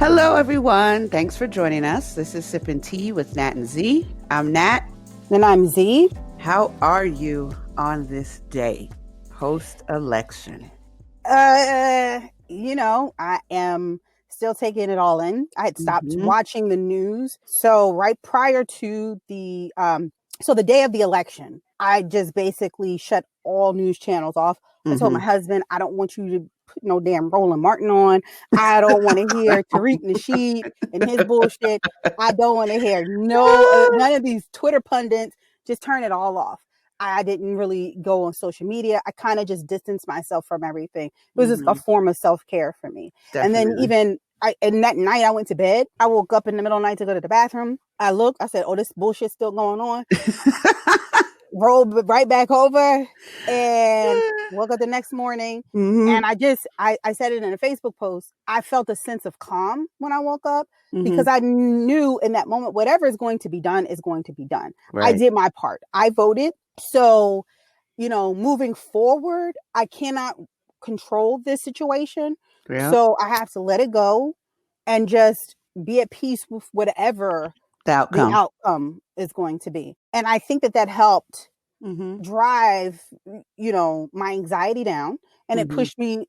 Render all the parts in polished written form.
Hello, everyone. Thanks for joining us. This is Sippin' Tea with Nat and Z. I'm Nat. And I'm Z. How are you on this day, post-election? I am still taking it all in. I had stopped watching the news. So right prior to the day of the election, I just basically shut all news channels off. I told my husband, I don't want you to put no damn Roland Martin on. I don't want to hear Tariq Nasheed and his bullshit. I don't want to hear none of these Twitter pundits. Just turn it all off. I didn't really go on social media. I kind of just distanced myself from everything. It was just a form of self-care for me. Definitely. And then that night I went to bed. I woke up in the middle of the night to go to the bathroom. I looked, I said, oh, this bullshit's still going on. Rolled right back over and woke up the next morning. And I said it in a Facebook post. I felt a sense of calm when I woke up because I knew in that moment, whatever is going to be done is going to be done. Right. I did my part. I voted. So, moving forward, I cannot control this situation. Yeah. So I have to let it go and just be at peace with whatever the outcome is going to be. And I think that helped drive, my anxiety down, and it pushed me,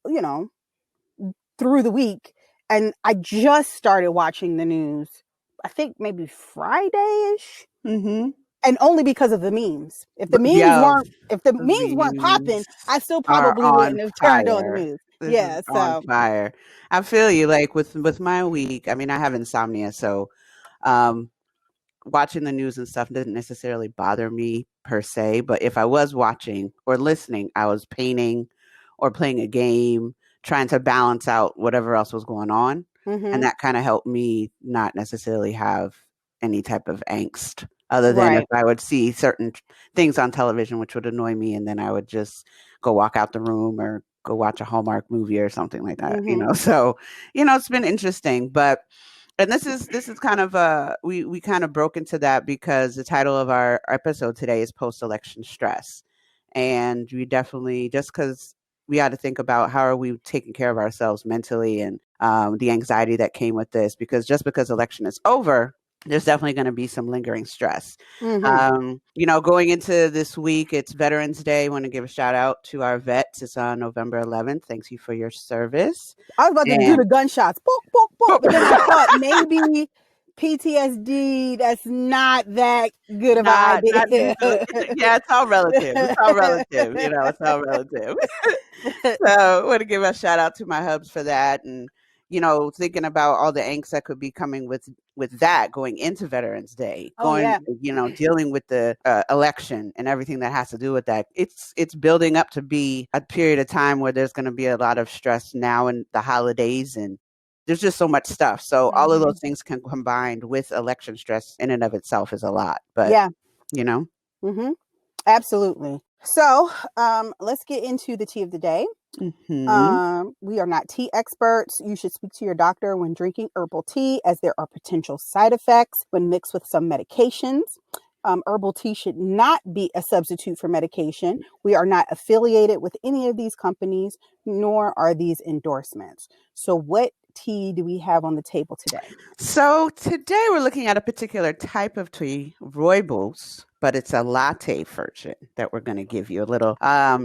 through the week. And I just started watching the news, I think maybe Friday-ish. And only because of the memes. If the memes weren't popping, I still probably wouldn't have turned on the news. This is on fire. I feel you. Like with my week, I mean, I have insomnia, so watching the news and stuff didn't necessarily bother me per se. But if I was watching or listening, I was painting or playing a game, trying to balance out whatever else was going on, and that kind of helped me not necessarily have any type of angst. Other than if I would see certain things on television, which would annoy me, and then I would just go walk out the room or go watch a Hallmark movie or something like that, So, it's been interesting. And this is kind of we kind of broke into that because the title of our episode today is post-election stress. And we definitely, just because we had to think about how are we taking care of ourselves mentally and the anxiety that came with this, because just because election is over, there's definitely going to be some lingering stress. Going into this week, it's Veterans Day. I want to give a shout out to our vets. It's on November 11th. Thanks you for your service. I was about to do the gunshots. Book, book, book. But then I thought maybe PTSD, that's not that good of an idea. Yeah, it's all relative. It's all relative. It's all relative. So I want to give a shout out to my hubs for that. And thinking about all the angst that could be coming with that going into Veterans Day, dealing with the election and everything that has to do with that. It's building up to be a period of time where there's going to be a lot of stress now in the holidays, and there's just so much stuff. So all of those things can combined with election stress in and of itself is a lot. But Absolutely. So let's get into the tea of the day. We are not tea experts. You should speak to your doctor when drinking herbal tea, as there are potential side effects when mixed with some medications. Herbal tea should not be a substitute for medication. We are not affiliated with any of these companies, nor are these endorsements. So what tea do we have on the table today? So today we're looking at a particular type of tea, Rooibos, but it's a latte version that we're going to give you a little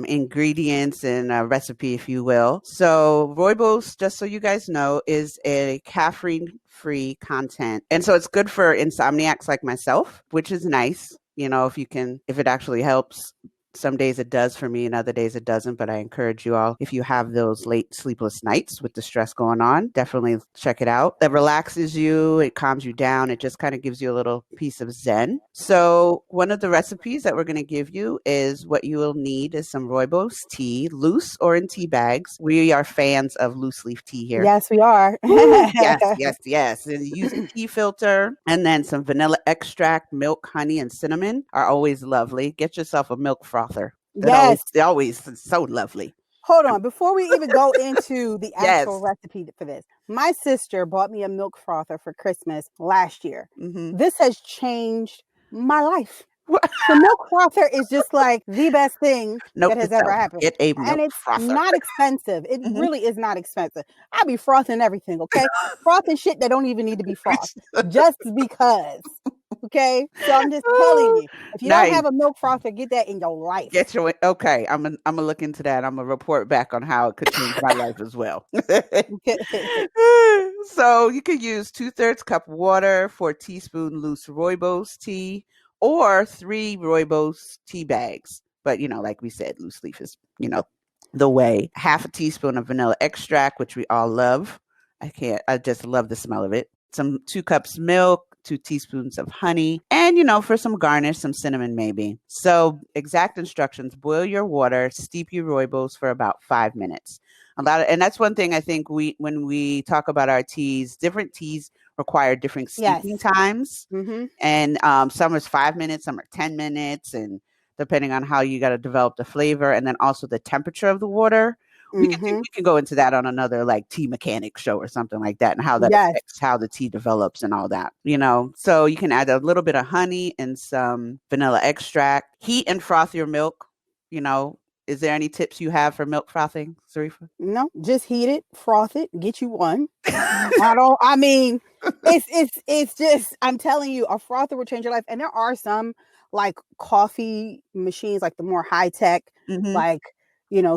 ingredients and a recipe, if you will. So Rooibos, just so you guys know, is a caffeine-free content. And so it's good for insomniacs like myself, which is nice. If it actually helps. Some days it does for me and other days it doesn't, but I encourage you all, if you have those late sleepless nights with the stress going on, definitely check it out. It relaxes you, it calms you down, it just kind of gives you a little piece of zen. So one of the recipes that we're going to give you is what you will need is some Rooibos tea, loose or in tea bags. We are fans of loose leaf tea here. Yes, we are. Yes. And use a tea filter, and then some vanilla extract, milk, honey, and cinnamon are always lovely. Get yourself a milk frother. Yes. Always so lovely. Hold on. Before we even go into the actual recipe for this, my sister bought me a milk frother for Christmas last year. This has changed my life. The milk frother is just like the best thing Note that to has ever self, happened. get a And milk it's frother. not expensive. It Mhm. really is not expensive. I be frothing everything, okay? Frothing shit that don't even need to be frothed just because. Okay? So I'm just telling Oh, you, if you don't nice. have a milk frother, get that in your life. Get your okay. I'm gonna look into that. I'm gonna report back on how it could change my life as well. So you could use 2/3 cup water, 4 teaspoon loose Rooibos tea, or 3 Rooibos tea bags. But like we said, loose leaf is the way. Half a teaspoon of vanilla extract, which we all love. I just love the smell of it. Some 2 cups milk, 2 teaspoons of honey, and for some garnish, some cinnamon maybe. So exact instructions: boil your water, steep your rooibos for about 5 minutes. And that's one thing I think when we talk about our teas, different teas require different steeping Yes. times, Mm-hmm. and some is 5 minutes, some are 10 minutes, and depending on how you got to develop the flavor, and then also the temperature of the water. Mm-hmm. We can go into that on another like tea mechanic show or something like that, and how that Yes. affects how the tea develops and all that. So you can add a little bit of honey and some vanilla extract. Heat and froth your milk. You know, is there any tips you have for milk frothing, Sarifa? No, just heat it, froth it, get you one. I mean, it's just I'm telling you, a frother will change your life. And there are some like coffee machines, like the more high tech, Hmm. like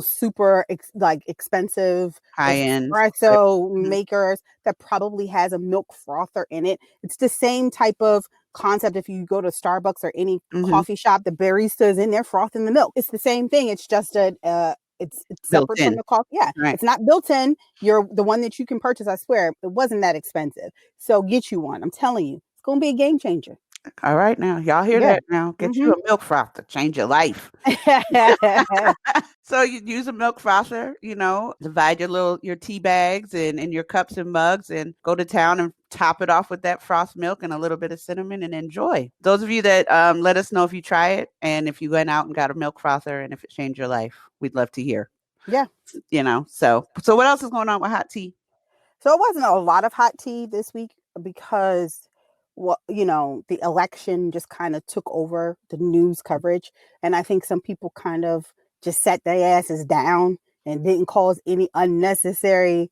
super like expensive High end. espresso Mhm. makers that probably has a milk frother in it. It's the same type of concept. If you go to Starbucks or any Mhm. coffee shop, the barista is in there frothing the milk. It's the same thing. It's just it's Built separate from in. the coffee. Yeah, Right. it's not built in. You're the one that you can purchase. I swear, it wasn't that expensive. So get you one. I'm telling you, it's gonna be a game changer. All right now. Y'all hear Yeah. that now. Get you Hmm. a milk frother. Change your life. So you use a milk frother, divide your tea bags and your cups and mugs, and go to town and top it off with that frost milk and a little bit of cinnamon and enjoy. Those of you that let us know if you try it and if you went out and got a milk frother and if it changed your life. We'd love to hear. Yeah. So what else is going on with hot tea? So it wasn't a lot of hot tea this week because the election just kind of took over the news coverage. And I think some people kind of just set their asses down and didn't cause any unnecessary,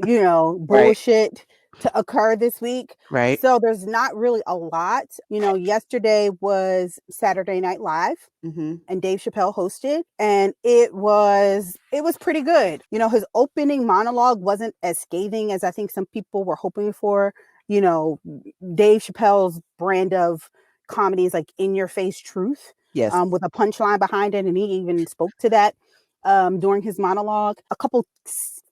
Right. bullshit to occur this week. Right. So there's not really a lot. Yesterday was Saturday Night Live Mhm. and Dave Chappelle hosted, and it was pretty good. His opening monologue wasn't as scathing as I think some people were hoping for. You know, Dave Chappelle's brand of comedy is like in your face truth, Yes. with a punchline behind it, and he even spoke to that during his monologue. A couple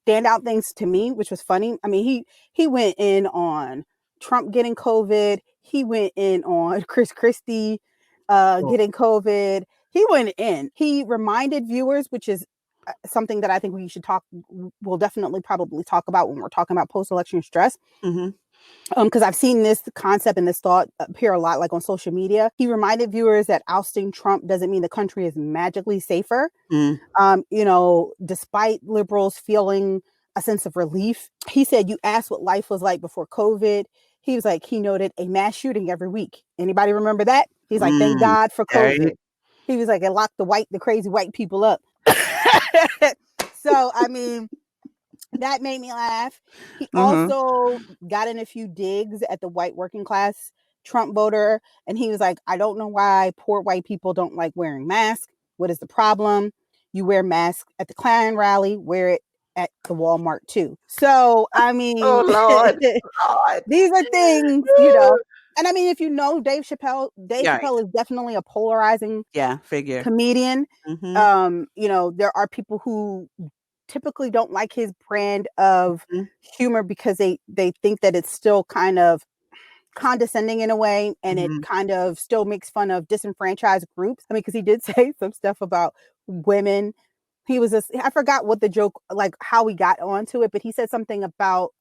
standout things to me, which was funny. I mean, he went in on Trump getting COVID. He went in on Chris Christie Cool. getting COVID. He went in. He reminded viewers, which is something that I think we'll definitely probably talk about when we're talking about post-election stress. Mhm. Because I've seen this concept and this thought appear a lot, like on social media. He reminded viewers that ousting Trump doesn't mean the country is magically safer. Mm. Despite liberals feeling a sense of relief, he said, you asked what life was like before COVID. He was like, he noted a mass shooting every week. Anybody remember that? He's like, thank Mm. God for There you COVID. He was like, it locked the crazy white people up. So, I mean, that made me laugh. He Mhm. also got in a few digs at the white working class Trump voter. And he was like, I don't know why poor white people don't like wearing masks. What is the problem? You wear masks at the Klan rally, wear it at the Walmart too. So, I Oh mean, Lord. Lord. these are things, and I mean, if you know Dave Yeah. Chappelle is definitely a polarizing Yeah, figure. comedian. Mhm. There are people who typically don't like his brand of Mhm. humor because they think that it's still kind of condescending in a way, and it Mhm. kind of still makes fun of disenfranchised groups. I mean, because he did say some stuff about women. I forgot what the joke, like how we got onto it, but he said something about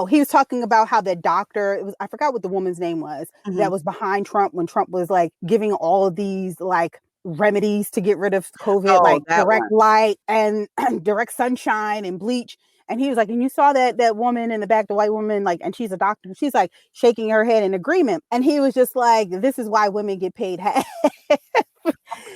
he was talking about how the doctor, I forgot what the woman's name was, that Mhm. was behind Trump when Trump was like giving all of these like remedies to get rid of COVID, Oh, like that direct one. light and direct sunshine and bleach. And he was like, and you saw that woman in the back, the white woman, like, and she's a doctor. She's like shaking her head in agreement. And he was just like, this is why women get paid half.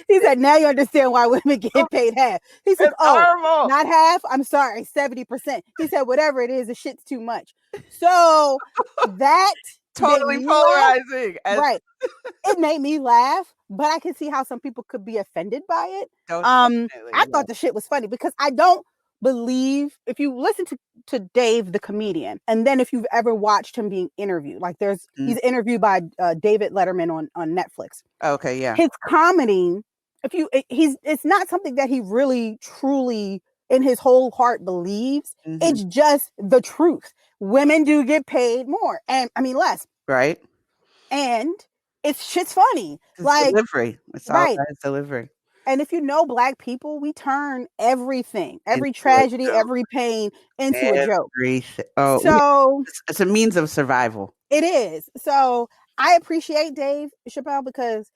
He said, now you understand why women get paid half. He says, It's oh, horrible. not half. I'm sorry, 70%. He said, whatever it is, the shit's too much. So that made Totally me laugh. polarizing. Right. It made me laugh, but I can see how some people could be offended by it. Definitely. I thought the shit was funny because I don't believe, if you listen to Dave the comedian, and then if you've ever watched him being interviewed, like he's interviewed by David Letterman on Netflix. Okay, yeah. His comedy, it's not something that he really truly in his whole heart believes. It's just the truth. Women do get paid more, and I mean less. Right. And shit's funny. It's like delivery. It's all right. about delivery. And if you know Black people, we turn everything, every Into a tragedy, joke. every pain into a joke. Oh, yeah. So It's a means of survival. it is. So I appreciate Dave Chappelle because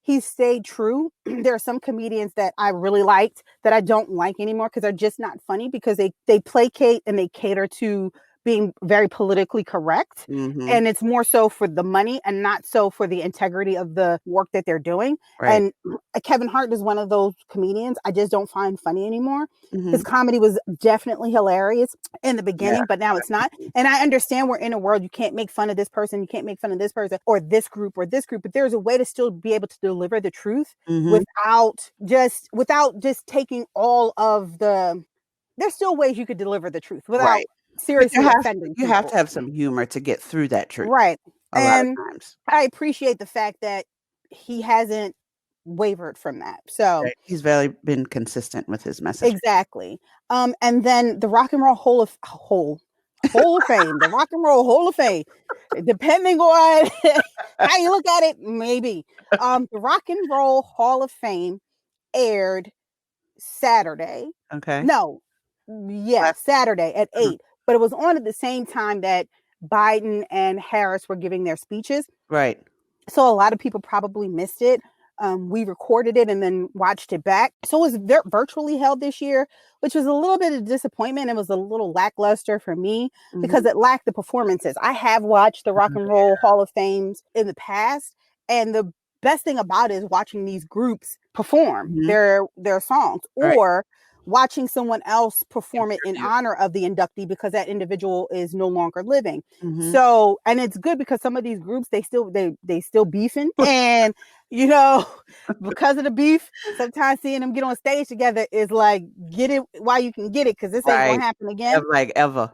he stayed true. There are some comedians that I really liked that I don't like anymore because they're just not funny because they placate and they cater to being very politically correct. And it's more so for the money and not so for the integrity of the work that they're doing. Right. And Kevin Hart is one of those comedians I just don't find funny anymore. His comedy was definitely hilarious in the beginning, but now it's not. And I understand we're in a world you can't make fun of this person, you can't make fun of this person or this group, but there's a way to still be able to deliver the truth without just taking all of the. There's still ways you could deliver the truth without seriously offending people. You have to have some humor to get through that truth. Right. A lot of times. I appreciate the fact that he hasn't wavered from that. So he's very been consistent with his message. Exactly. And then the Rock and Roll Hall of Fame, the Rock and Roll Hall of Fame, depending on how you look at it, maybe. The Rock and Roll Hall of Fame aired Saturday. Okay. No. Yeah, Saturday at 8. But it was on at the same time that Biden and Harris were giving their speeches. Right. So a lot of people probably missed it. We recorded it and then watched it back. So it was virtually held this year, which was a little bit of disappointment. It was a little lackluster for me because it lacked the performances. I have watched the Rock and Roll Hall of Fames in the past, and the best thing about it is watching these groups perform their songs or watching someone else perform it in honor of the inductee because that individual is no longer living. So, and it's good because some of these groups, they still beefing and, you know, because of the beef, sometimes seeing them get on stage together is like, get it while you can get it. Cause this ain't gonna happen again. Like ever.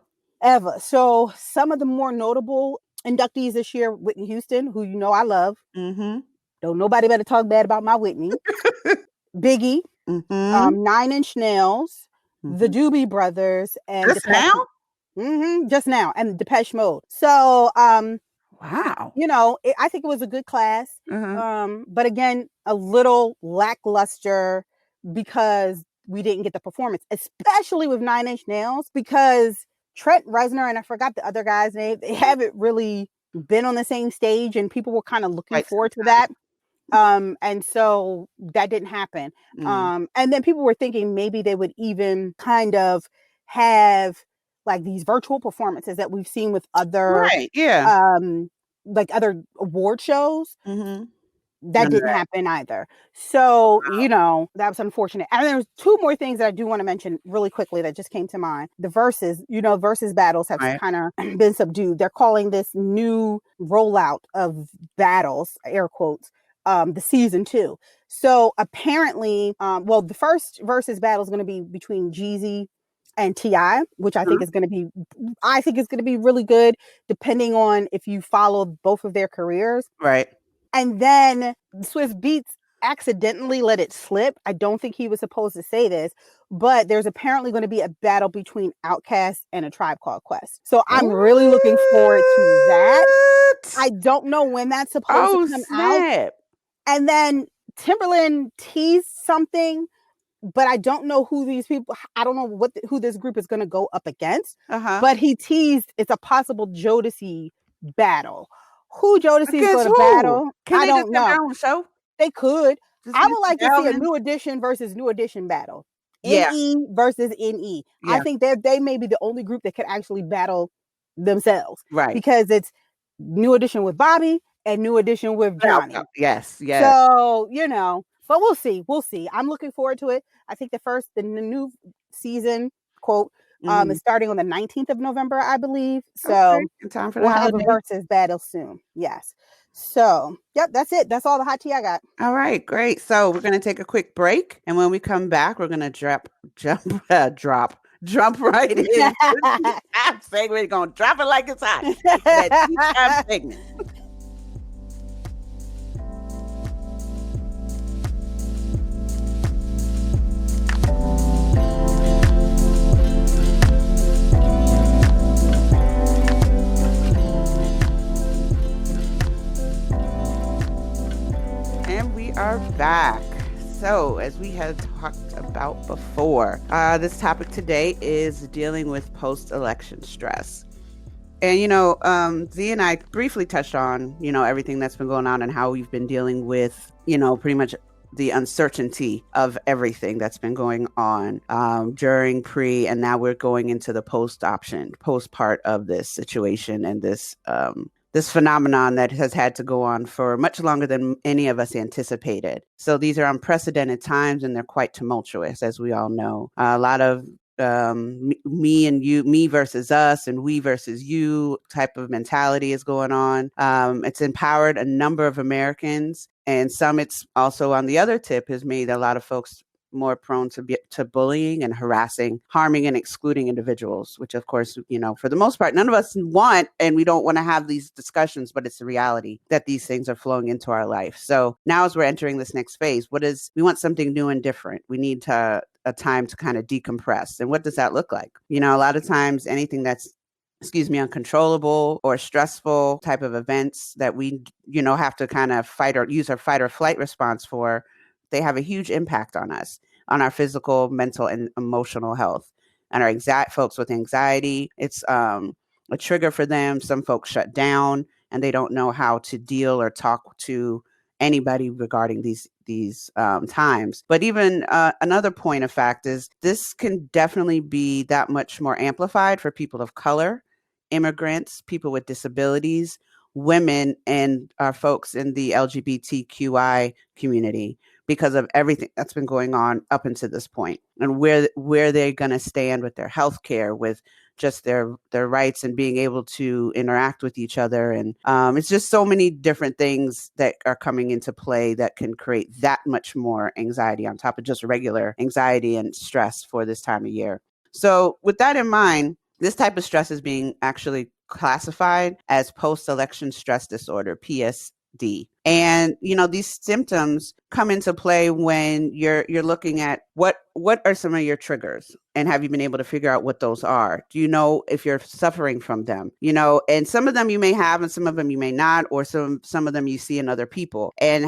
So some of the more notable inductees this year, Whitney Houston, who you know I love. Don't nobody better talk bad about my Whitney. Biggie, 9 Inch Nails, the Doobie Brothers, and just now? Just now, and Depeche Mode. So, wow. You know, I think it was a good class. But again, a little lackluster because we didn't get the performance, especially with 9 Inch Nails, because Trent Reznor and I forgot the other guy's name. They haven't really been on the same stage, and people were kind of looking forward to that. And so that didn't happen. And then people were thinking maybe they would even kind of have like these virtual performances that we've seen with other, like other award shows. That didn't happen either. So, you know, that was unfortunate. And there's 2 more things that I do want to mention really quickly that just came to mind. The verses battles have kind of been subdued. They're calling this new rollout of battles, air quotes, the season 2. So apparently, the first versus battle is going to be between Jeezy and T.I., which I think is going to be really good, depending on if you follow both of their careers. Right. And then Swiss Beats accidentally let it slip. I don't think he was supposed to say this, but there's apparently going to be a battle between Outkast and A Tribe Called Quest. So I'm really looking forward to that. I don't know when that's supposed to come out. And then Timberland teased something, but I don't know who these people, I don't know who this group is going to go up against. But he teased it's a possible Jodeci battle. Who Jodeci is going to battle? I don't know. Show? They could. I would like to see a New Edition versus New Edition battle. Yeah. NE versus NE. I Yeah. think they may be the only group that can actually battle themselves Right. because it's New Edition with Bobby and New Edition with Johnny. Yes. Yes. So, but we'll see. We'll see. I'm looking forward to it. I think the new season, quote, is starting on the 19th of November, I believe. Okay. So In time for the we'll have a holiday. versus battle soon. Yes. So, yep, that's it. That's all the hot tea I got. All right, great. So we're going to take a quick break, and when we come back, we're going to jump right in. I'm saying we're going to drop it like it's hot into that tea time segment. And we are back. So, as we had talked about before, this topic today is dealing with post-election stress. And, Z and I briefly touched on, everything that's been going on and how we've been dealing with, pretty much the uncertainty of everything that's been going on during and now we're going into the post part of this situation and this phenomenon that has had to go on for much longer than any of us anticipated. So these are unprecedented times and they're quite tumultuous, as we all know. A lot of me and you, me versus us, and we versus you type of mentality is going on. It's empowered a number of Americans, and some it's also on the other tip has made a lot of folks more prone to bullying and harassing, harming and excluding individuals, which of course, for the most part, none of us want, and we don't want to have these discussions, but it's the reality that these things are flowing into our life. So now as we're entering this next phase, we want something new and different. We need a time to kind of decompress. And what does that look like? A lot of times anything that's uncontrollable or stressful type of events that we, have to kind of use our fight or flight response for, they have a huge impact on us, on our physical, mental, and emotional health. And our folks with anxiety, it's a trigger for them. Some folks shut down and they don't know how to deal or talk to anybody regarding these times. But even another point of fact is this can definitely be that much more amplified for people of color, immigrants, people with disabilities, women, and our folks in the LGBTQI community, because of everything that's been going on up until this point, and where they're going to stand with their health care, with just their rights and being able to interact with each other. And it's just so many different things that are coming into play that can create that much more anxiety on top of just regular anxiety and stress for this time of year. So with that in mind, this type of stress is being actually classified as post-election stress disorder, PSD. And these symptoms come into play when you're looking at what are some of your triggers, and have you been able to figure out what those are? Do you know if you're suffering from them? And some of them you may have, and some of them you may not, or some of them you see in other people. And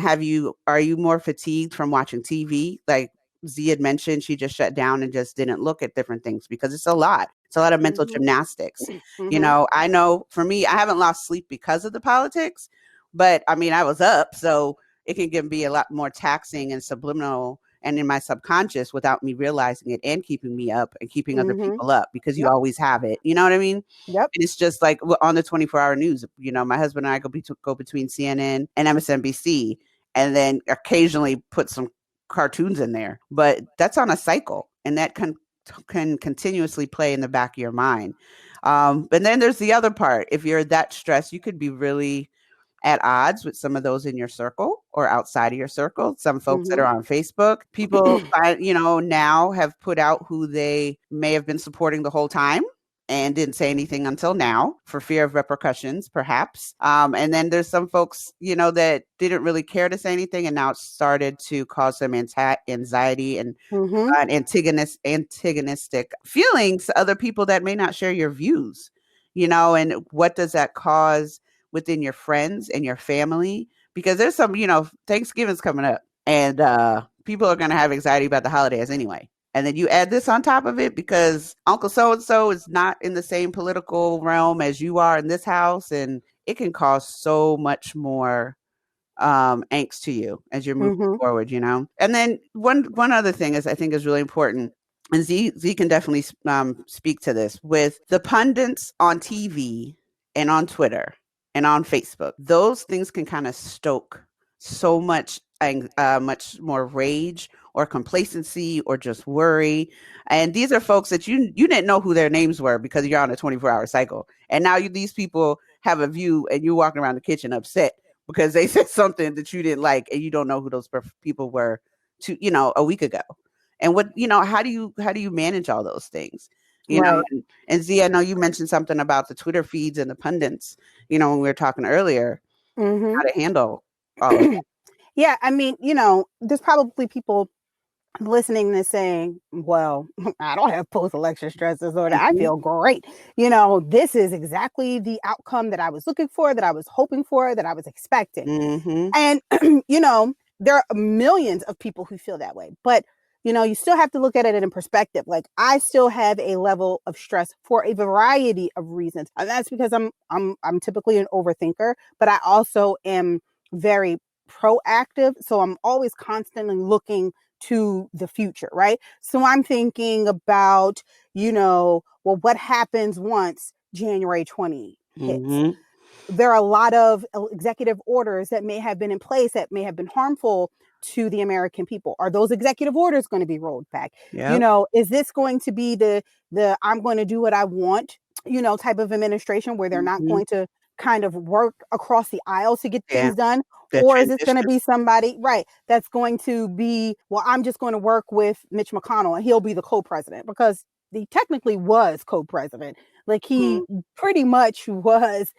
are you more fatigued from watching TV? Like Z had mentioned, she just shut down and just didn't look at different things because it's a lot. It's a lot of mental gymnastics. I know for me, I haven't lost sleep because of the politics, but I mean, I was up, so it can be a lot more taxing and subliminal and in my subconscious without me realizing it, and keeping me up and keeping other people up, because you always have it. You know what I mean? Yep. And it's just like on the 24-hour news, my husband and I go between CNN and MSNBC, and then occasionally put some cartoons in there, but that's on a cycle, and that can continuously play in the back of your mind. But then there's the other part. If you're that stressed, you could be really at odds with some of those in your circle or outside of your circle. Some folks that are on Facebook, people, now have put out who they may have been supporting the whole time and didn't say anything until now for fear of repercussions, perhaps. And then there's some folks, that didn't really care to say anything, and now it started to cause some anxiety and antagonistic feelings to other people that may not share your views, and what does that cause within your friends and your family? Because there's some, Thanksgiving's coming up, and people are going to have anxiety about the holidays anyway. And then you add this on top of it because Uncle so-and-so is not in the same political realm as you are in this house. And it can cause so much more angst to you as you're moving forward, And then one other thing I think is really important and Z can definitely speak to this, with the pundits on TV and on Twitter and on Facebook. Those things can kind of stoke so much, much more rage or complacency or just worry. And these are folks that you didn't know who their names were because you're on a 24-hour cycle, and now these people have a view, and you're walking around the kitchen upset because they said something that you didn't like, and you don't know who those people were a week ago. And how do you manage all those things? Right. And Z, I know you mentioned something about the Twitter feeds and the pundits, when we were talking earlier, Mm-hmm. how to handle all of that. Yeah, I mean, there's probably people listening to saying, well, I don't have post-election stress disorder. I Mhm, feel great. This is exactly the outcome that I was looking for, that I was hoping for, that I was expecting. mhm, And, there are millions of people who feel that way. But, you still have to look at it in perspective. Like, I still have a level of stress for a variety of reasons. And that's because I'm typically an overthinker, but I also am very proactive. So I'm always constantly looking to the future, right? So I'm thinking about, well, what happens once January 20 hits? mhm. There are a lot of executive orders that may have been in place that may have been harmful to the American people. Are those executive orders going to be rolled back? Yep. Is this going to be the I'm going to do what I want, type of administration where they're not Mhm. going to kind of work across the aisle to get Yeah. things done? The Or is this going to transition. be somebody, right, that's going to be, well, I'm just going to work with Mitch McConnell and he'll be the co-president, because he technically was co-president. Like, he Mhm. pretty much was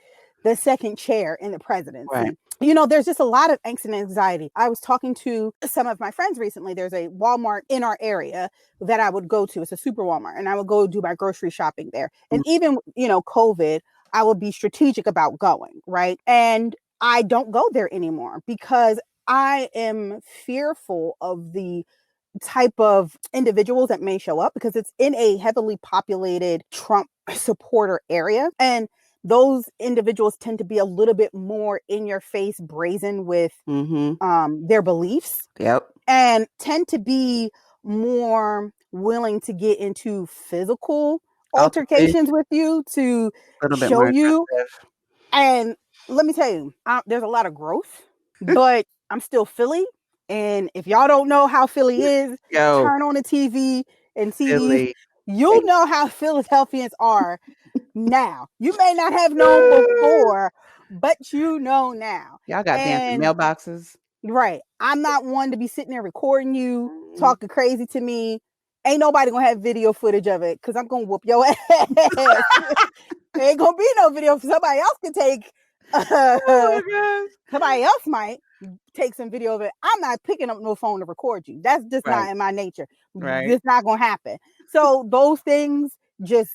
the second chair in the Right. presidency. There's just a lot of angst and anxiety. I was talking to some of my friends recently. There's a Walmart in our area that I would go to. It's a super Walmart, and I would go do my grocery shopping there. And Mm, even, COVID, I would be strategic about going, right? And I don't go there anymore because I am fearful of the type of individuals that may show up, because it's in a heavily populated Trump supporter area. And those individuals tend to be a little bit more in your face, brazen with mhm. their beliefs, Yep. and tend to be more willing to get into physical altercations Altercation, with you to a little bit show more you. aggressive. And let me tell you, there's a lot of growth, but I'm still Philly. And if y'all don't know how Philly is, Yo, turn on the TV and see these. Philly. You'll Hey. know how Philadelphians are now. You may not have known before, but you know now. Y'all got dancing And mailboxes. right, I'm not one to be sitting there recording you, Mm. talking crazy to me. Ain't nobody gonna have video footage of it, because I'm gonna whoop your ass. Ain't gonna be no video. Somebody else can take. Oh Uh, my somebody else might take some video of it. I'm not picking up no phone to record you. That's just gosh. Right. not in my nature. Right. It's not gonna happen. So those things just,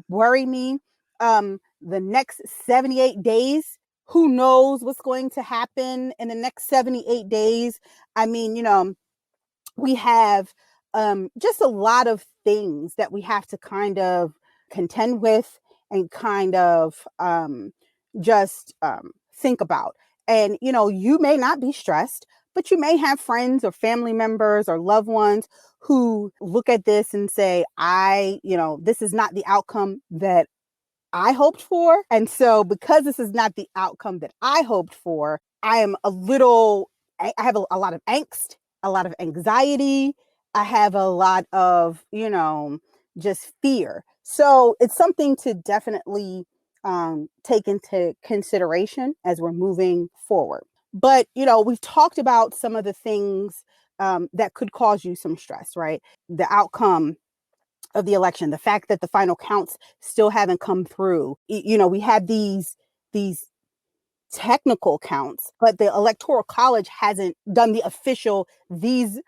worry me. The next 78 days, who knows what's going to happen in the next 78 days? I mean, we have just a lot of things that we have to kind of contend with and kind of just think about. And, you may not be stressed, but you may have friends or family members or loved ones who look at this and say, this is not the outcome that I hoped for. And so, because this is not the outcome that I hoped for, I am I have a lot of angst, a lot of anxiety. I have a lot of, just fear. So it's something to definitely take into consideration as we're moving forward. But, we've talked about some of the things that could cause you some stress, right? The outcome of the election, the fact that the final counts still haven't come through. We had these technical counts, but the electoral college hasn't done the official, these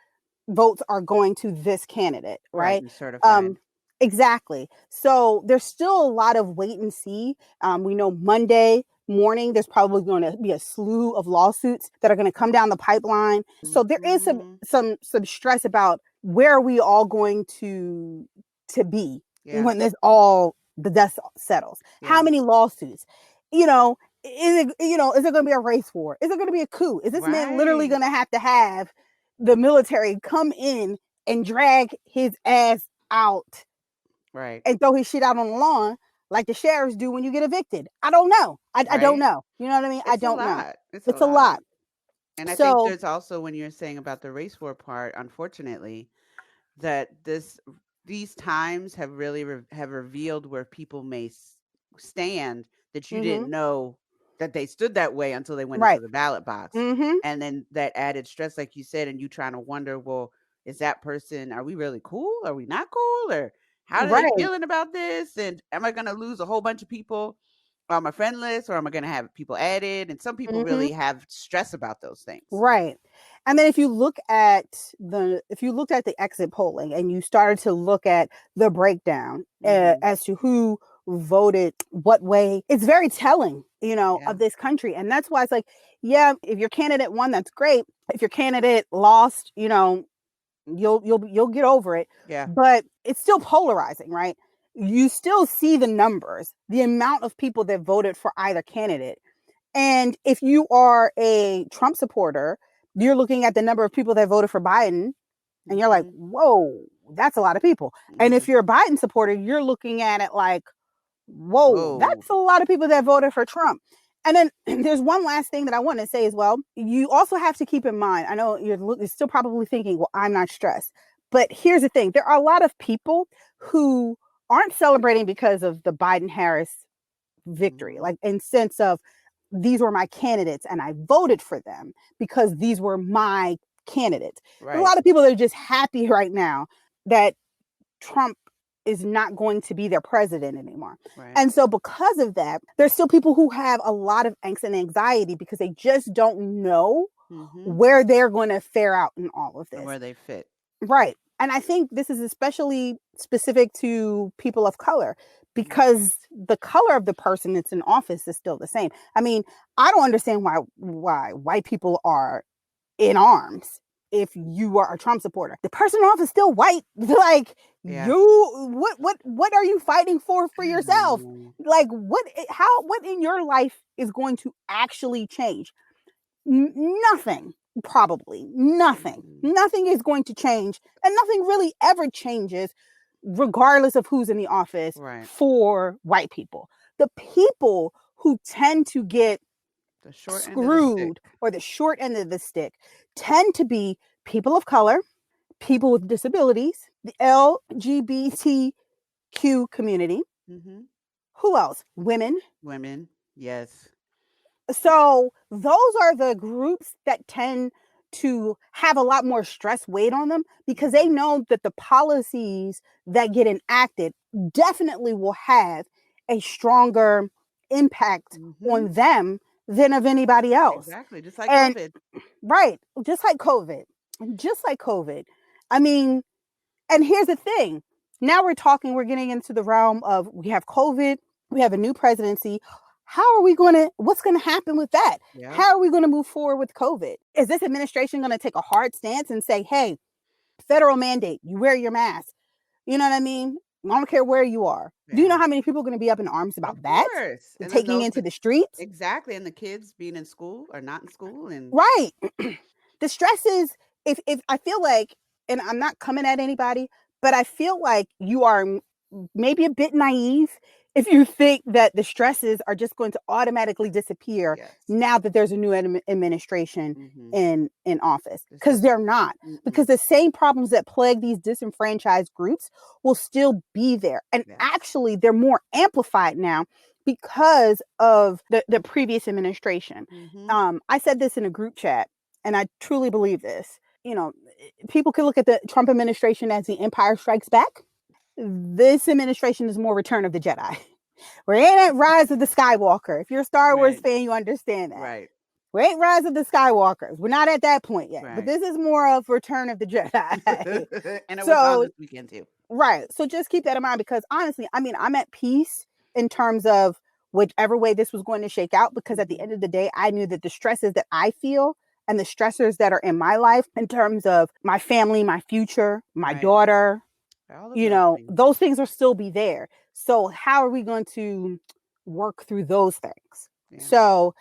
votes are going to this candidate, Right. right? And certified. um exactly. So there's still a lot of wait and see. We know Monday morning there's probably going to be a slew of lawsuits that are going to come down the pipeline. So there is Mhm. some stress about where are we all going to be Yeah. when the dust settles. How Yeah. many lawsuits? You know, is it going to be a race war? Is it going to be a coup? Is this man literally Right. going to have the military come in and drag his ass out Right. and throw his shit out on the lawn like the sheriffs do when you get evicted. I don't know. I don't Right. know. You know what I mean? I It's a don't know. lot. It's a It's a lot. lot. And I think So, there's also, when you're saying about the race war part, unfortunately, that these times have really have revealed where people may stand that you mm-hmm, didn't know that they stood that way until they went into right. the ballot box. Mm-hmm, And then that added stress, like you said, and you trying to wonder, well, is that person, are we really cool? Are we not cool? Or how are they right. feeling about this? And am I going to lose a whole bunch of people on my friend list, or am I going to have people added? And some people Mm-hmm, really have stress about those things. right. And then if you looked at the exit polling and you started to look at the breakdown Hmm. as to who voted what way, it's very telling, Yeah. of this country. And that's why it's like, yeah, if your candidate won, that's great. If your candidate lost, you'll get over it. Yeah. But it's still polarizing, right? You still see the numbers, the amount of people that voted for either candidate. And if you are a Trump supporter, you're looking at the number of people that voted for Biden and you're like, Hmm. whoa, that's a lot of people. And Hmm. if you're a Biden supporter, you're looking at it like, whoa, Whoa. that's a lot of people that voted for Trump. And then there's one last thing that I want to say as well. You also have to keep in mind, I know you're still probably thinking, well, I'm not stressed. But here's the thing, there are a lot of people who aren't celebrating because of the Biden Harris victory, Hmm. like in sense of these were my candidates and I voted for them because these were my candidates. There's a Right. lot of people that are just happy right now that Trump is not going to be their president anymore. Right. And so because of that, there's still people who have a lot of angst and anxiety because they just don't know Hmm. where they're going to fare out in all of And this. where they fit. Right. And I think this is especially specific to people of color Mhm. because the color of the person that's in office is still the same. I mean, I don't understand why white people are in arms if you are a Trump supporter. The person in office is still white. Like Yeah. what are you fighting for I yourself? know. Like what in your life is going to actually change? Nothing, probably nothing. Mm-mm. Nothing is going to change, and nothing really ever changes, regardless of who's in the office Right. for white people. The people who tend to get The short end of the stick. screwed or the short end of the stick tend to be people of color, people with disabilities, the LGBTQ community. Hmm. Who else? Women. Women. Yes. So those are the groups that tend to have a lot more stress weight on them because they Hmm. know that the policies that get enacted definitely will have a stronger impact Hmm. on them than of anybody else. Exactly. Just like And COVID. right, just like COVID, just like COVID. I mean, and here's the thing. Now we're getting into the realm of we have COVID, we have a new presidency. What's going to happen with that? Yeah. How are we going to move forward with COVID? Is this administration going to take a hard stance and say, hey, federal mandate, you wear your mask? You know what I mean? I don't care where you are. Do you know Yeah. how many people are going to be up in arms Of about that? course. And then Taking those into the the streets? exactly, and the kids being in school or not in school, and Right. The stress is if I feel like, and I'm not coming at anybody, but I feel like you are maybe a bit naive if you think that the stresses are just going to automatically disappear yes. now that there's a new administration Hmm. in office, It's because just they're not. mm-mm. Because the same problems that plague these disenfranchised groups will still be there, and Yes. actually they're more amplified now because of the previous administration. Hmm. I said this in a group chat, and I truly believe this. People can look at the Trump administration as the Empire Strikes Back. This administration is more Return of the Jedi. We're in at Rise of the Skywalker. If you're a Star Wars Right. fan, you understand that. Right. We ain't Rise of the Skywalkers. We're not at that point yet. But Right. this is more of Return of the Jedi. And it was on So, this weekend too. right. So just keep that in mind because honestly, I mean, I'm at peace in terms of whichever way this was going to shake out because at the Hmm. end of the day, I knew that the stresses that I feel and the stressors that are in my life in terms of my family, my future, my Right. daughter, All of those things. those things will still be there. So how are we going to work through those things? Yeah. So,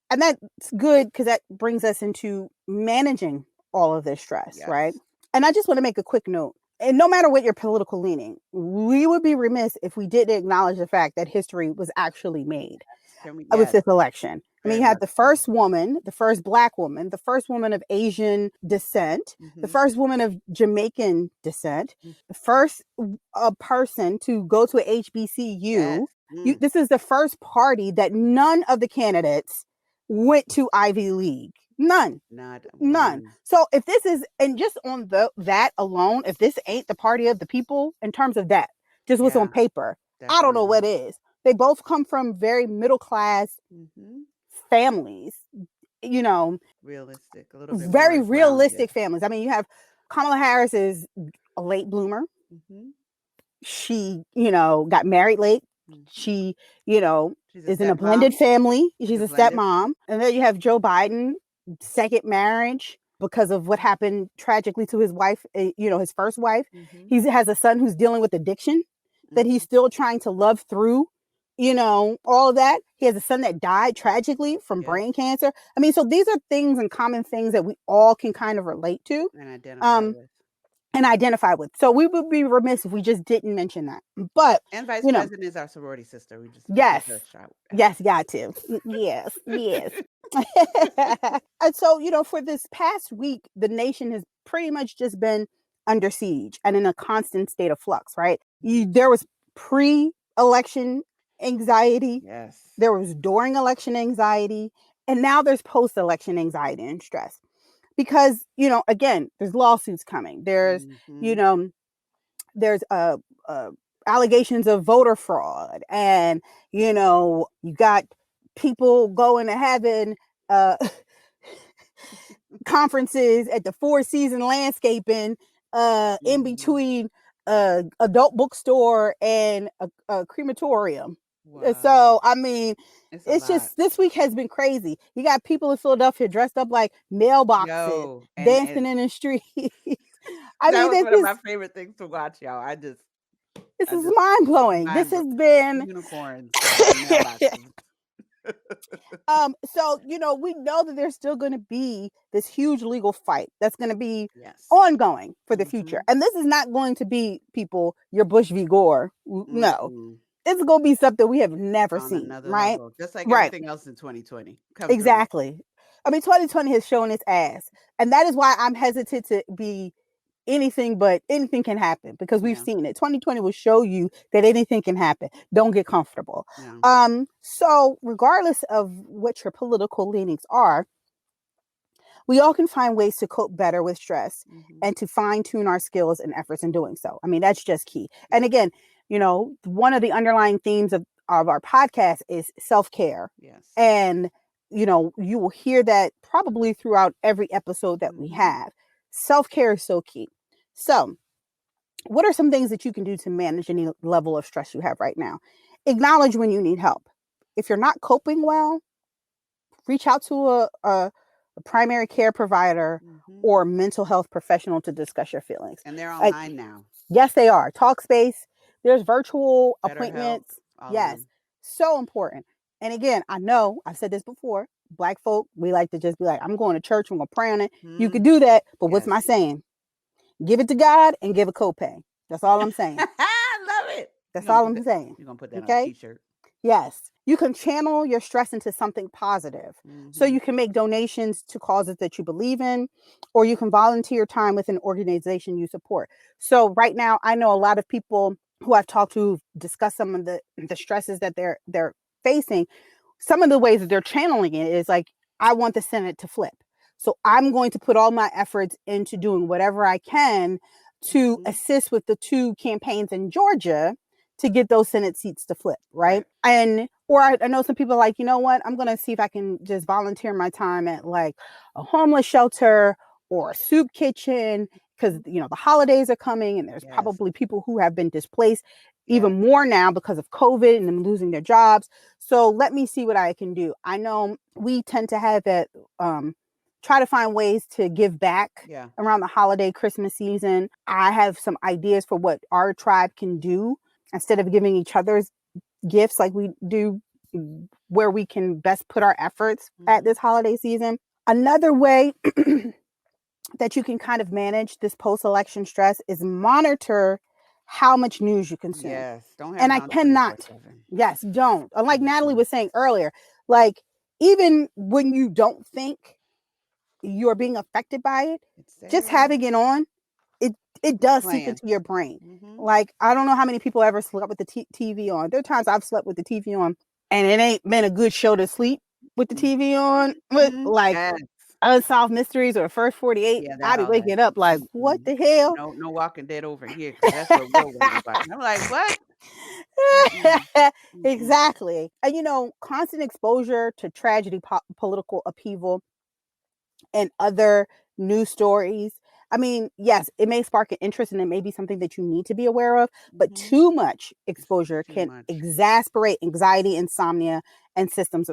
and that's good because that brings us into managing all of this stress, right? Yes. And I just want to make a quick note. And no matter what your political leaning, we would be remiss if we didn't acknowledge the fact that history was actually made with Yes, this election. I mean, very you had much the so. first woman, the first Black woman, the first woman of Asian descent, the first woman of Jamaican descent, the first person to go to a HBCU. Yes. This is the first party that none of the candidates went to Ivy League. None. Not None. one. So if this is, and just on that alone, if this ain't the party of the people in terms of that, just what's on Yeah, paper, I don't know what definitely. is. They both come from very middle class families, you know, Realistic, a little bit very more grounded. realistic families. I mean, you have Kamala Harris is a late bloomer. She, got married late. She, She's a is in a stepmom. blended family. She's She's a a blended. stepmom. And then you have Joe Biden, second marriage because of what happened tragically to his wife, his first wife. He has a son who's dealing with addiction that he's still trying to love through, all of that. He has a son that died tragically from Yes, brain cancer. I mean, so these are things and common things that we all can kind of relate to. and identify Um, with. and identify with. So we would be remiss if we just didn't mention that. But, And Vice you know, President is our sorority sister. We just give her yes, a shout out. yes, got to. Yes, yes. And so, for this past week, the nation has pretty much just been under siege and in a constant state of flux, right? There was pre-election anxiety, Yes. there was during election anxiety, and now there's post-election anxiety and stress. Because, again, there's lawsuits coming. You Mm-hmm. know, there's allegations of voter fraud, and you got people going to having uh, conferences at the Four Season Landscaping in between adult bookstore and a crematorium. Wow. So I mean, It's a it's lot. just this week has been crazy. You got people in Philadelphia dressed up like mailboxes, Yo, and dancing in the street. I that mean, was this one of is my favorite things to watch, y'all. this I is just mind blowing. This mind has been unicorns and mailboxes. so we know that there's still going to be this huge legal fight that's going to be Yes. ongoing for the future. And this is not going to be, people, your Bush v. Gore. No. Mm-mm. It's going to be something we have never On seen, another right? level, just like Right. everything else in 2020. Come through. Exactly. I mean, 2020 has shown its ass. And that is why I'm hesitant to be anything, but anything can happen because we've Yeah. seen it. 2020 will show you that anything can happen. Don't get comfortable. Yeah. So regardless of what your political leanings are, we all can find ways to cope better with stress and to fine tune our skills and efforts in doing so. I mean, that's just key. And again, one of the underlying themes of our podcast is self-care. Yes. And, you will hear that probably throughout every episode that we have. Self-care is so key. So, what are some things that you can do to manage any level of stress you have right now? Acknowledge when you need help. If you're not coping well, reach out to a primary care provider or mental health professional to discuss your feelings. And they're online now. Yes, they are. Talkspace. There's virtual BetterHelp, appointments. all of Yes. them. So important. And again, I know I've said this before. Black folk, we like to just be like, I'm going to church, I'm going to pray on it. You could do that, but what's my saying? Give it to God and give a copay. That's all I'm saying. I love it. That's all I'm saying. You're going to put that on Okay? a t-shirt. Yes. You can channel your stress into something positive. So you can make donations to causes that you believe in, or you can volunteer time with an organization you support. So right now, I know a lot of people who I've talked to discuss some of the stresses that they're facing. Some of the ways that they're channeling it is like, I want the Senate to flip. So I'm going to put all my efforts into doing whatever I can to assist with the two campaigns in Georgia to get those Senate seats to flip, right? Or I know some people are like, you know what? I'm going to see if I can just volunteer my time at like a homeless shelter or a soup kitchen because, the holidays are coming and there's probably people who have been displaced even more now because of COVID and them losing their jobs. So let me see what I can do. I know we tend to have that, try to find ways to give back around the holiday Christmas season. I have some ideas for what our tribe can do instead of giving each other's gifts like we do, where we can best put our efforts at this holiday season. Another way that you can kind of manage this post-election stress is monitor how much news you consume. Yes. Don't have And it I on 24 cannot, 7. yes, don't. Like Natalie Mm-mm. was saying earlier, like even when you don't think you're being affected by it, It's just there. having it on, it it It's does seep playing. into your brain. Mm-hmm. Like I don't know how many people ever slept with the TV on. There are times I've slept with the TV on, and it ain't been a good show to sleep with the TV on. With Mm-hmm. like Yes. Unsolved Mysteries or First 48, Yeah, I that be all that. waking up like, what Mm-mm. the hell? No, no Walking Dead over here because that's what we'll want to watch. I'm like, what? Mm-mm. Mm-mm. Exactly. And constant exposure to tragedy, political upheaval, and other news stories. I mean, yes, it may spark an interest and it may be something that you need to be aware of, but Mm-hmm. too much It's exposure too can much. exasperate anxiety, insomnia, and symptoms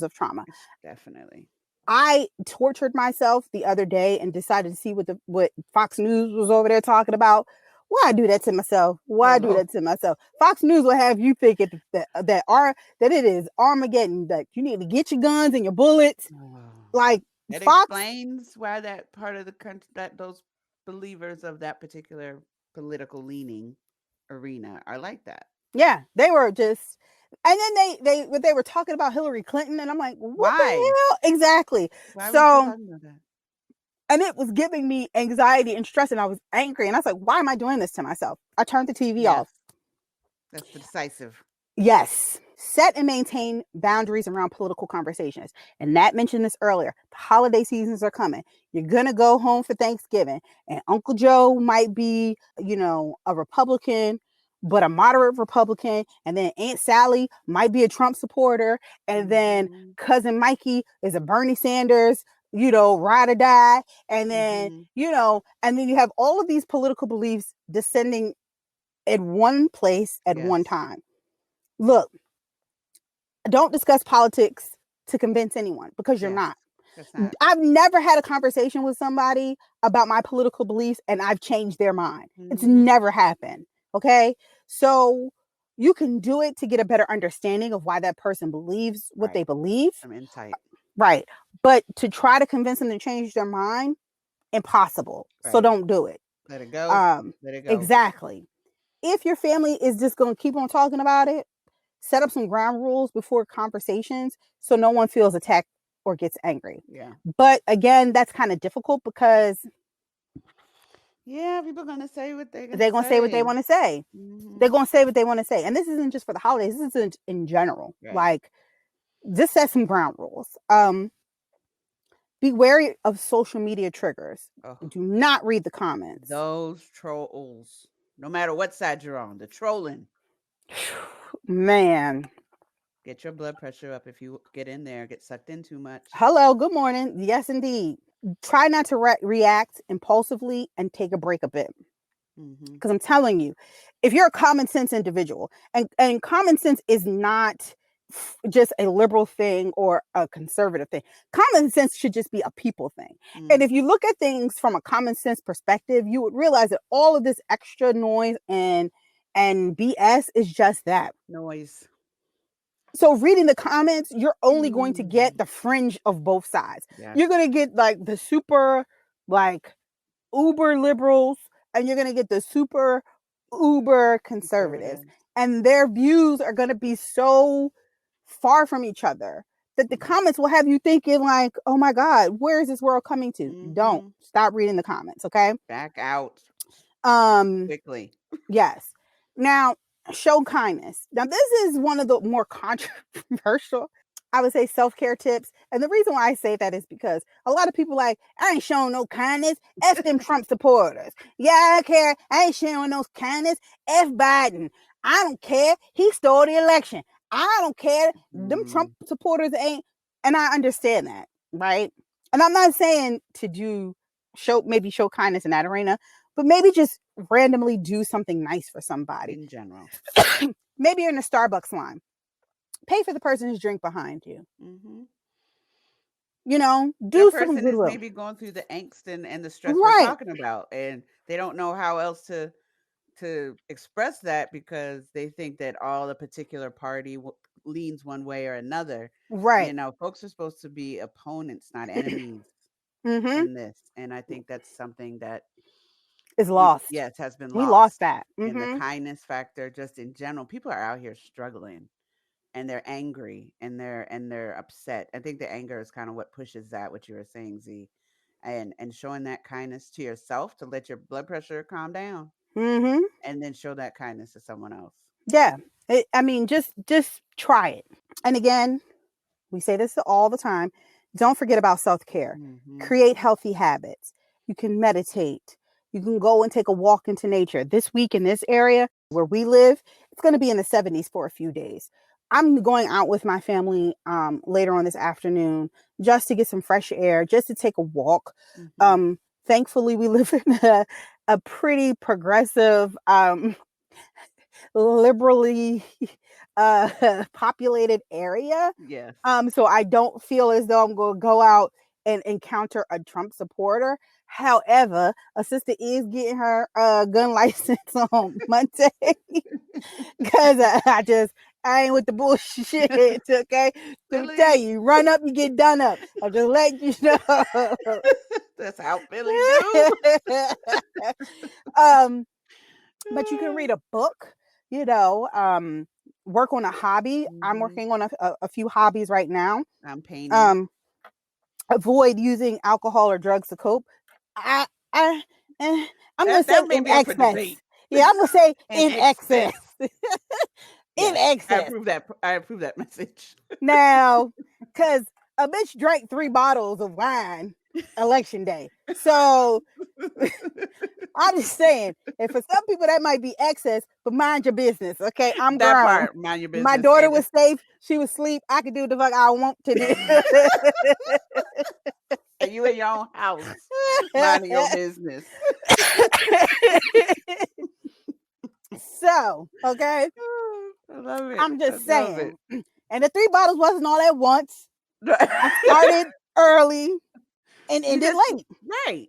of trauma. It's definitely. I tortured myself the other day and decided to see what Fox News was over there talking about. Why I do that to myself? Why I do Hello. that to myself? Fox News will have you think that it is Armageddon. That you need to get your guns and your bullets. Oh. Like It Fox, explains why that part of the country, that those believers of that particular political leaning arena are like that. yeah, they were just. And then they were talking about Hillary Clinton, and I'm like, what the Why? hell? Exactly. Why was she So, talking about that? and it was giving me anxiety and stress, and I was angry, and I was like, why am I doing this to myself? I turned the TV Yes, off. that's the decisive. Yes. Set and maintain boundaries around political conversations. And Nat mentioned this earlier. The holiday seasons are coming. You're going to go home for Thanksgiving, and Uncle Joe might be, a Republican, but a moderate Republican. And then Aunt Sally might be a Trump supporter. And then Mm-hmm. cousin Mikey is a Bernie Sanders, ride or die. And then, Mm-hmm. and then you have all of these political beliefs descending at one place at one Yes. time. Look, don't discuss politics to convince anyone because you're Yes. not. That's not. I've never had a conversation with somebody about my political beliefs and I've changed their mind. It's Mm-hmm. never happened. Okay. So you can do it to get a better understanding of why that person believes what Right. they believe. Some insight. Right. But to try to convince them to change their mind, impossible. So Right. don't do it. Let it go. Um, Let it go. exactly. If your family is just going to keep on talking about it, set up some ground rules before conversations so no one feels attacked or gets angry. Yeah. But again, that's kind of difficult because Yeah. People gonna say what they're gonna they're going to say what they say. want to say. Mm-hmm. They're going to say what they want to say. And this isn't just for the holidays, this is in general. Right. Like, just set some ground rules. Be wary of social media triggers. Oh, Do not read the comments. those trolls. No matter what side you're on, the trolling. Man, Get your blood pressure up if you get in there, get sucked in too much. hello, good morning. Yes, indeed. Try not to react impulsively and take a break a bit. Mm-hmm. Because I'm telling you, if you're a common sense individual, and common sense is not just a liberal thing or a conservative thing. Common sense should just be a people thing. And Mm. if you look at things from a common sense perspective, you would realize that all of this extra noise and BS is just that. Noise. So reading the comments, you're only going to Mm. get the fringe of both sides. Yes. You're going to get like the super like uber liberals and you're going to get the super uber conservatives, Conservative. and their views are going to be so far from each other that the Mm. comments will have you thinking like, oh my god, where is this world coming to? Don't Mm-hmm. stop reading the comments. Okay. Back out um quickly. yes. Now, show kindness. Now this is one of the more controversial, I would say, self-care tips. And the reason why I say that is because a lot of people like, I ain't showing no kindness. F them Trump supporters. Yeah, I care. I ain't showing no kindness. F Biden. I don't care. He stole the election. I don't care. Them Trump Mm. supporters ain't. And I understand that, right? And I'm not saying to maybe show kindness in that arena, but maybe just randomly do something nice for somebody. In general. Maybe you're in a Starbucks line. Pay for the person's drink behind you. Mm-hmm. Do That some person is goodwill. maybe going through the angst and the stress we're Right, talking about, and they don't know how else to express that because they think that all the particular party leans one way or another. right. Folks are supposed to be opponents, not enemies. Mm-hmm. in this. And I think that's something that Is we, lost. yes, has been We lost lost. that. And the Mm-hmm. kindness factor, just in general, people are out here struggling and they're angry and they're upset. I think the anger is kind of what pushes that, what you were saying, Z, and showing that kindness to yourself to let your blood pressure calm down, Mm-hmm. and then show that kindness to someone else. Yeah. I mean, just try it. And again, we say this all the time. Don't forget about self care. Hmm. Create healthy habits. You can meditate. You can go and take a walk into nature. This week in this area where we live, it's going to be in the 70s for a few days. I'm going out with my family later on this afternoon just to get some fresh air, just to take a walk. Hmm. Um, Thankfully, we live in a pretty progressive liberally populated area. Yes. So I don't feel as though I'm going to go out and encounter a Trump supporter. However, a sister is getting her gun license on Monday because I ain't with the bullshit. Okay, let me tell Philly. you, run up, you get done up. I'm just letting you know. That's how Philly do. um, but you can read a book, you know, work on a hobby. I'm Hmm. working on a few hobbies right now. I'm painting. Um, Avoid using alcohol or drugs to cope. I, I, eh, I'm gonna say That may in be up for excess. debate. Yeah, I'm gonna say And in excess. excess. In Yes, I excess. approve that. I approve that message. Now, because a bitch drank 3 bottles of wine election day. So I'm just saying, and for some people that might be excess, but mind your business, okay? I'm That grown. part, mind your My business, daughter and was safe. She was asleep. I could do the fuck I want to do. and you in your own house, minding your business. So, okay, I love it. I'm I just love saying. it. And the 3 bottles wasn't all at once. I started early and You ended just late. right. You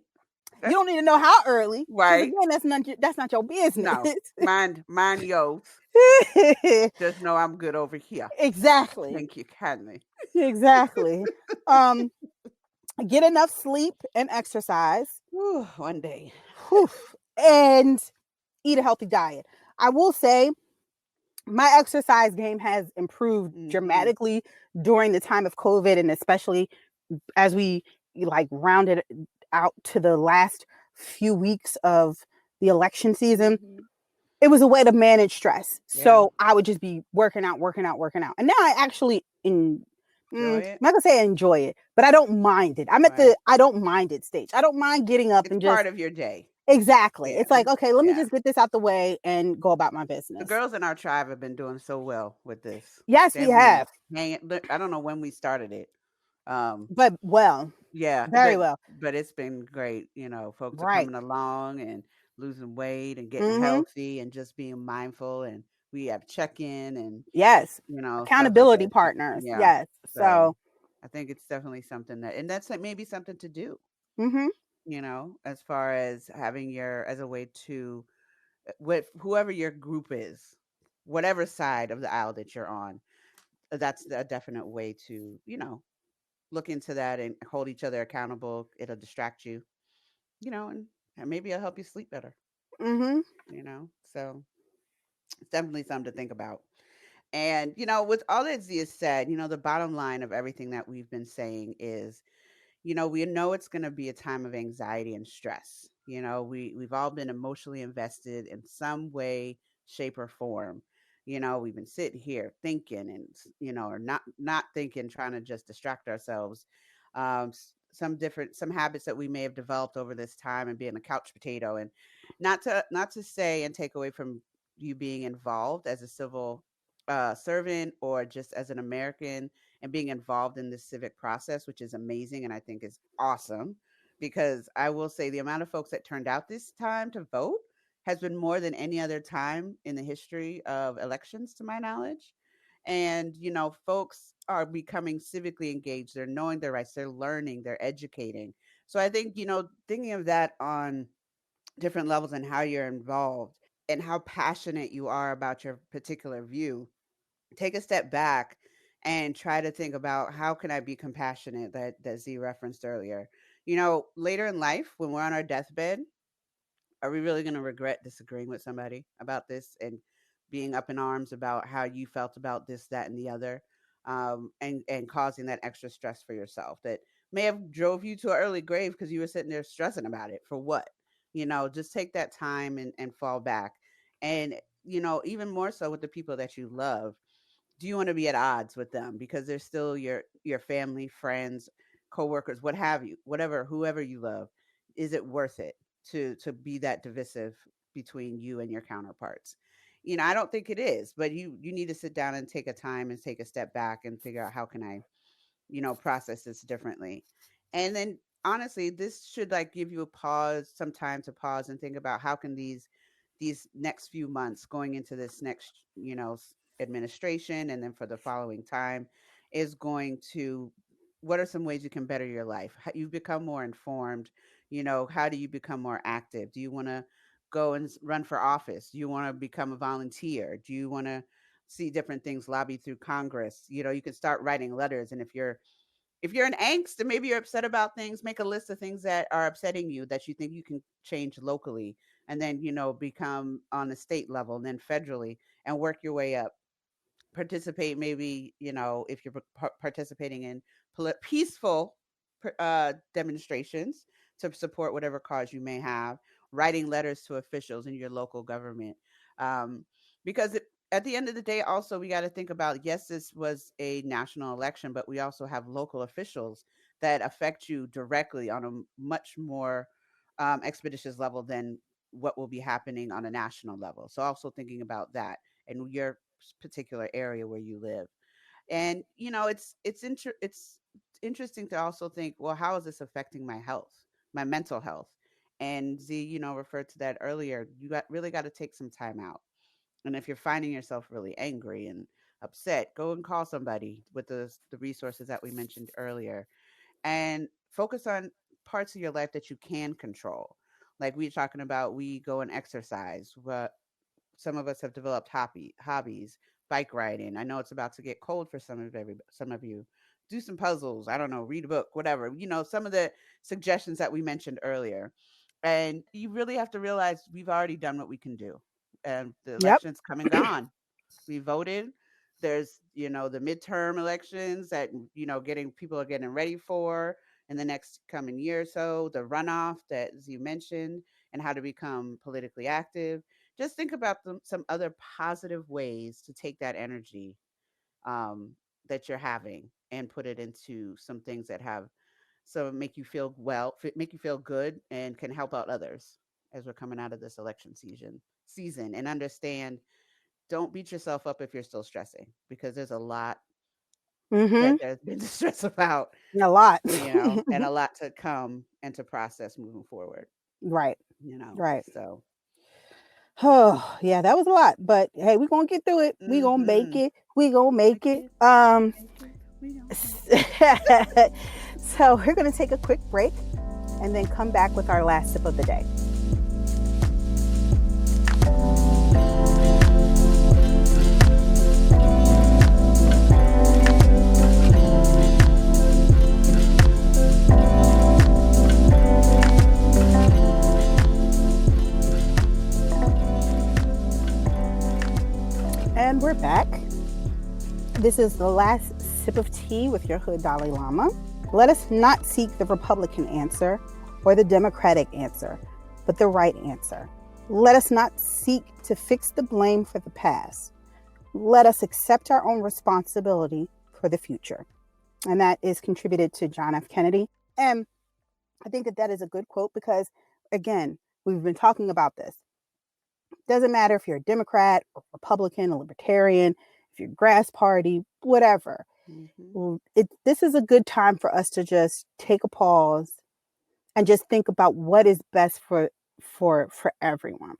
That's don't need to know how early, because right. again, that's not your business. No, mind yours. Just know I'm good over here. Exactly. Thank you kindly. Exactly. Um, get enough sleep and exercise. Whew, one day. Whew, and eat a healthy diet. I will say my exercise game has improved Hmm. dramatically during the time of COVID, and especially as we like rounded out to the last few weeks of the election season. Hmm. It was a way to manage stress. Yeah, So I would just be working out, working out, working out. And now I actually enjoy I'm it. not gonna say I enjoy it, but I don't mind it. I'm at the Right. I don't mind it stage. I don't mind getting up It's and just part of your day. exactly. Yeah. It's like, okay, let me Yeah. just get this out the way and go about my The business. girls in our tribe have been doing so well with this. Yes, we They've been have. hanging. I don't know when we started it. Um, But well, yeah, very well. but it's been great. You know, folks are Right. coming along and losing weight and getting Mm-hmm. healthy and just being mindful. And we have check in and Yes. stuff like Accountability that. So, partners. yeah. Yes. So So I think it's definitely something that, and that's like maybe something to do. mm-hmm. As far as having your as a way to with whoever your group is, whatever side of the aisle that you're on, that's a definite way to, look into that and hold each other accountable. It'll distract you, and maybe it'll help you sleep better, Mm-hmm. So it's definitely something to think about. And, with all that Zia said, the bottom line of everything that we've been saying is, we know it's going to be a time of anxiety and stress. We've all been emotionally invested in some way, shape, or form. We've been sitting here thinking and, or not thinking, trying to just distract ourselves. Some habits that we may have developed over this time and being a couch potato, and not to say and take away from you being involved as a civil servant or just as an American and being involved in this civic process, which is amazing and I think is awesome. Because I will say the amount of folks that turned out this time to vote has been more than any other time in the history of elections, to my knowledge. And, folks are becoming civically engaged. They're knowing their rights, they're learning, they're educating. So I think, thinking of that on different levels and how you're involved and how passionate you are about your particular view, take a step back and try to think about how can I be compassionate, that Z referenced earlier. Later in life, when we're on our deathbed, are we really going to regret disagreeing with somebody about this and being up in arms about how you felt about this, that, and the other, and causing that extra stress for yourself that may have drove you to an early grave because you were sitting there stressing about it for what? Just take that time and fall back. And, even more so with the people that you love, do you want to be at odds with them because they're still your family, friends, coworkers, what have you, whatever, whoever you love? Is it worth it to be that divisive between you and your counterparts? I don't think it is, but you need to sit down and take a time and take a step back and figure out how can I process this differently. And then honestly, this should like give you a pause, some time to pause and think about how can these next few months going into this next, administration and then for the following time is going to what are some ways you can better your life? How you become more informed, how do you become more active? Do you want to go and run for office? Do you want to become a volunteer? Do you want to see different things lobby through Congress? You can start writing letters, and if you're in angst and maybe you're upset about things, make a list of things that are upsetting you that you think you can change locally, and then become on the state level and then federally, and work your way up. Participate, maybe if you're participating in peaceful demonstrations to support whatever cause you may have, writing letters to officials in your local government, um, because at the end of the day, also we got to think about, yes, this was a national election, but we also have local officials that affect you directly on a much more expeditious level than what will be happening on a national level. So also thinking about that and your particular area where you live. And it's interesting to also think, well, how is this affecting my health, my mental health? And Z, referred to that earlier. Really got to take some time out. And if you're finding yourself really angry and upset, go and call somebody with the resources that we mentioned earlier, and focus on parts of your life that you can control. Like we are talking about, we go and exercise. Some of us have developed hobbies, bike riding. I know it's about to get cold for some of you. Do some puzzles. I don't know, read a book, whatever. Some of the suggestions that we mentioned earlier. And you really have to realize we've already done what we can do. And the Yep. election's come and gone. We voted. There's, the midterm elections that, getting people are getting ready for in the next coming year or so, the runoff that, as you mentioned, and how to become politically active. Just think about some other positive ways to take that energy that you're having and put it into some things that have so make you feel make you feel good and can help out others as we're coming out of this election season. And understand, don't beat yourself up if you're still stressing, because there's a lot Mm-hmm. that there's been to stress about, A lot. and a lot to come and to process moving forward, Right. Right. so. Oh, yeah, that was a lot. But hey, we're gonna get through it. We gonna make Mm-hmm. it. We gonna make Make it. it, make it, we don't make it. So we're gonna take a quick break and then come back with our last sip of the day. And we're back. This is the last sip of tea with your hood Dalai Lama. Let us not seek the Republican answer or the Democratic answer, but the right answer. Let us not seek to fix the blame for the past. Let us accept our own responsibility for the future. And that is contributed to John F. Kennedy. And I think that is a good quote because, again, we've been talking about this. Doesn't matter if you're a Democrat or Republican, a Libertarian, if you're grass party, whatever. Mm-hmm. This is a good time for us to just take a pause and just think about what is best for everyone,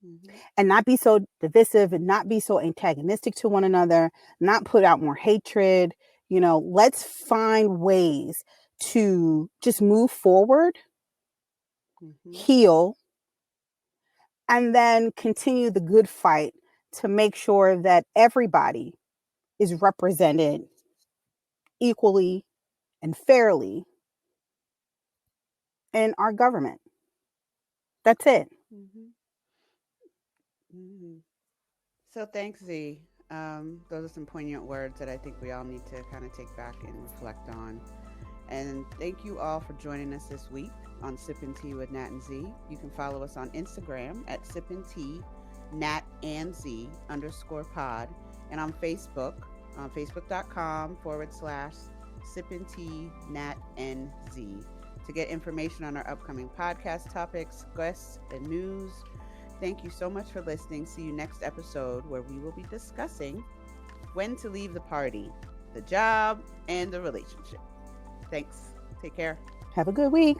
Mm-hmm. and not be so divisive and not be so antagonistic to one another, not put out more hatred. Let's find ways to just move forward, Mm-hmm. heal, and then continue the good fight to make sure that everybody is represented equally and fairly in our government. That's it. Mm-hmm. Mm-hmm. So thanks, Z. Those are some poignant words that I think we all need to kind of take back and reflect on. And thank you all for joining us this week on Sippin' Tea with Nat and Z. You can follow us on Instagram at Sippin' Tea, Nat and Z _pod, and on Facebook, on facebook.com/Sippin' Tea, Nat and Z. To get information on our upcoming podcast topics, guests, and news. Thank you so much for listening. See you next episode where we will be discussing when to leave the party, the job, and the relationship. Thanks. Take care. Have a good week.